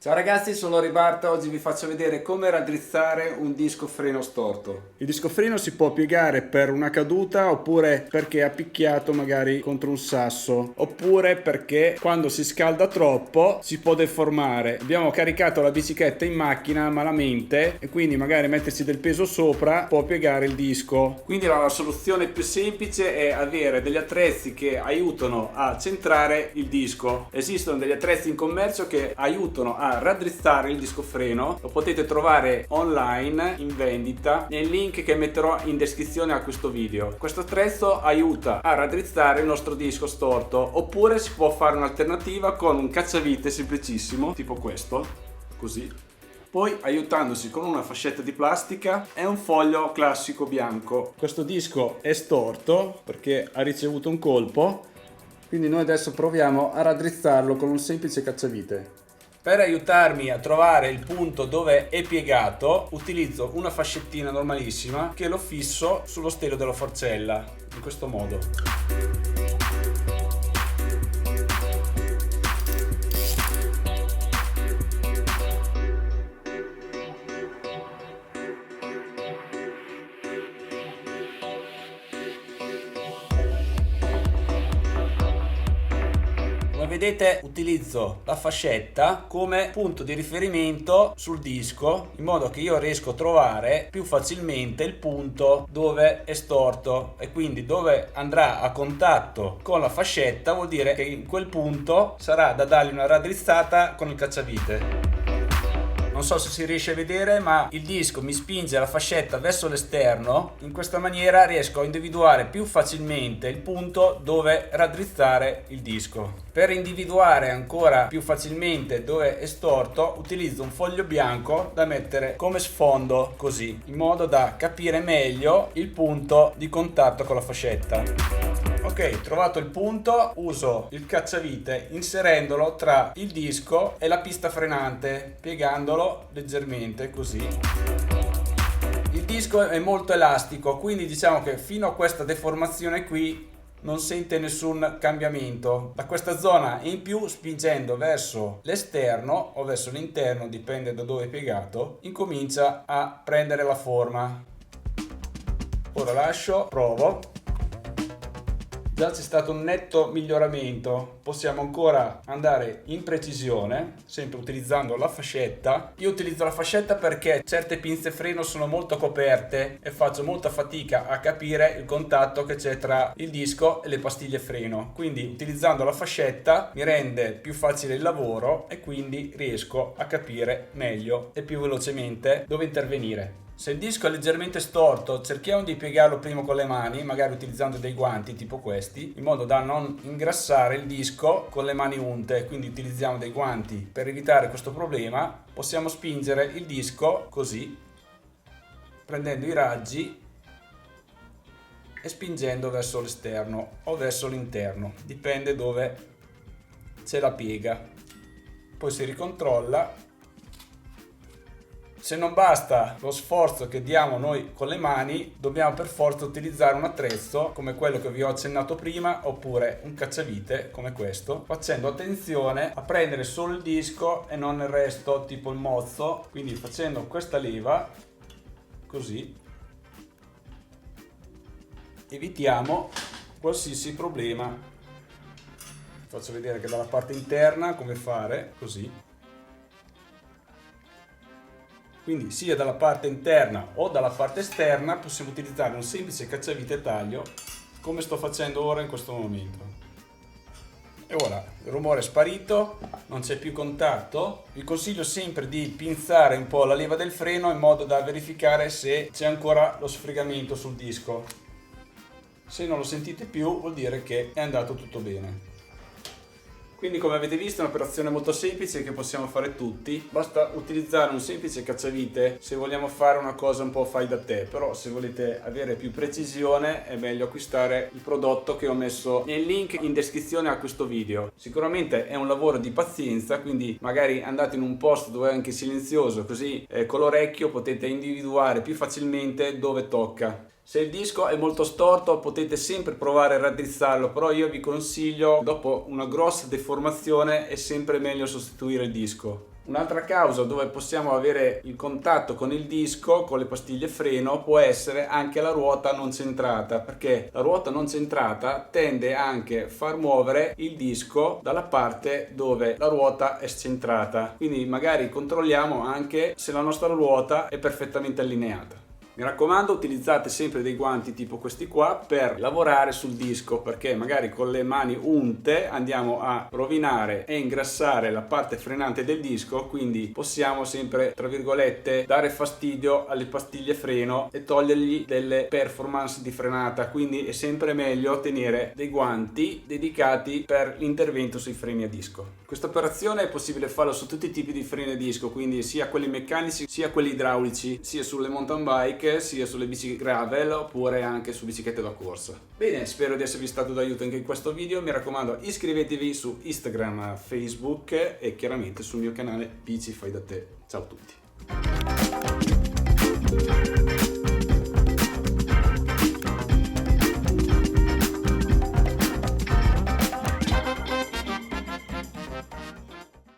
Ciao ragazzi, sono Ribarta. Oggi vi faccio vedere come raddrizzare un disco freno storto. Il disco freno si può piegare per una caduta oppure perché ha picchiato magari contro un sasso, oppure perché quando si scalda troppo si può deformare. Abbiamo caricato la bicicletta in macchina malamente e quindi magari mettersi del peso sopra può piegare il disco. Quindi la soluzione più semplice è avere degli attrezzi che aiutano a centrare il disco. Esistono degli attrezzi in commercio che aiutano a raddrizzare il disco freno. Lo potete trovare online in vendita nel link che metterò in descrizione a questo video. Questo attrezzo aiuta a raddrizzare il nostro disco storto, oppure si può fare un'alternativa con un cacciavite semplicissimo tipo questo, così. Poi aiutandosi con una fascetta di plastica e un foglio classico bianco. Questo disco è storto perché ha ricevuto un colpo, quindi noi adesso proviamo a raddrizzarlo con un semplice cacciavite. Per aiutarmi a trovare il punto dove è piegato, utilizzo una fascettina normalissima che lo fisso sullo stelo della forcella, in questo modo. Come vedete utilizzo la fascetta come punto di riferimento sul disco, in modo che io riesco a trovare più facilmente il punto dove è storto, e quindi dove andrà a contatto con la fascetta vuol dire che in quel punto sarà da dargli una raddrizzata con il cacciavite. Non so se si riesce a vedere, ma il disco mi spinge la fascetta verso l'esterno. In questa maniera riesco a individuare più facilmente il punto dove raddrizzare il disco. Per individuare ancora più facilmente dove è storto, utilizzo un foglio bianco da mettere come sfondo, così, in modo da capire meglio il punto di contatto con la fascetta. Ok, trovato il punto, uso il cacciavite inserendolo tra il disco e la pista frenante, piegandolo leggermente così. Il disco è molto elastico, quindi diciamo che fino a questa deformazione qui non sente nessun cambiamento. Da questa zona in più, spingendo verso l'esterno o verso l'interno, dipende da dove è piegato, incomincia a prendere la forma. Ora lascio, provo. Già c'è stato un netto miglioramento. Possiamo ancora andare in precisione, sempre utilizzando la fascetta. Io utilizzo la fascetta perché certe pinze freno sono molto coperte e faccio molta fatica a capire il contatto che c'è tra il disco e le pastiglie freno. Quindi utilizzando la fascetta mi rende più facile il lavoro e quindi riesco a capire meglio e più velocemente dove intervenire. Se il disco è leggermente storto, cerchiamo di piegarlo prima con le mani, magari utilizzando dei guanti tipo questi, in modo da non ingrassare il disco con le mani unte. Quindi utilizziamo dei guanti per evitare questo problema. Possiamo spingere il disco così, prendendo i raggi e spingendo verso l'esterno o verso l'interno, dipende dove c'è la piega. Poi si ricontrolla. Se non basta lo sforzo che diamo noi con le mani, dobbiamo per forza utilizzare un attrezzo come quello che vi ho accennato prima, oppure un cacciavite come questo, facendo attenzione a prendere solo il disco e non il resto, tipo il mozzo. Quindi facendo questa leva così evitiamo qualsiasi problema. Faccio vedere che dalla parte interna come fare, così. Quindi sia dalla parte interna o dalla parte esterna possiamo utilizzare un semplice cacciavite taglio, come sto facendo ora in questo momento. E ora il rumore è sparito, non c'è più contatto. Vi consiglio sempre di pinzare un po' la leva del freno in modo da verificare se c'è ancora lo sfregamento sul disco. Se non lo sentite più vuol dire che è andato tutto bene. Quindi, come avete visto, è un'operazione molto semplice che possiamo fare tutti. Basta utilizzare un semplice cacciavite se vogliamo fare una cosa un po' fai da te, però se volete avere più precisione è meglio acquistare il prodotto che ho messo nel link in descrizione a questo video. Sicuramente è un lavoro di pazienza, quindi magari andate in un posto dove è anche silenzioso, così con l'orecchio potete individuare più facilmente dove tocca. Se il disco è molto storto potete sempre provare a raddrizzarlo, però io vi consiglio, dopo una grossa deformazione è sempre meglio sostituire il disco. Un'altra causa dove possiamo avere il contatto con il disco, con le pastiglie freno, può essere anche la ruota non centrata, perché la ruota non centrata tende anche a far muovere il disco dalla parte dove la ruota è centrata. Quindi magari controlliamo anche se la nostra ruota è perfettamente allineata. Mi raccomando, utilizzate sempre dei guanti tipo questi qua per lavorare sul disco, perché magari con le mani unte andiamo a rovinare e ingrassare la parte frenante del disco, quindi possiamo sempre, tra virgolette, dare fastidio alle pastiglie freno e togliergli delle performance di frenata. Quindi è sempre meglio tenere dei guanti dedicati per l'intervento sui freni a disco. Questa operazione è possibile farlo su tutti i tipi di freni a disco, quindi sia quelli meccanici sia quelli idraulici, sia sulle mountain bike sia sulle bici gravel oppure anche su biciclette da corsa. Bene, spero di esservi stato d'aiuto anche in questo video. Mi raccomando, iscrivetevi su Instagram, Facebook e chiaramente sul mio canale Bici Fai da Te. Ciao a tutti.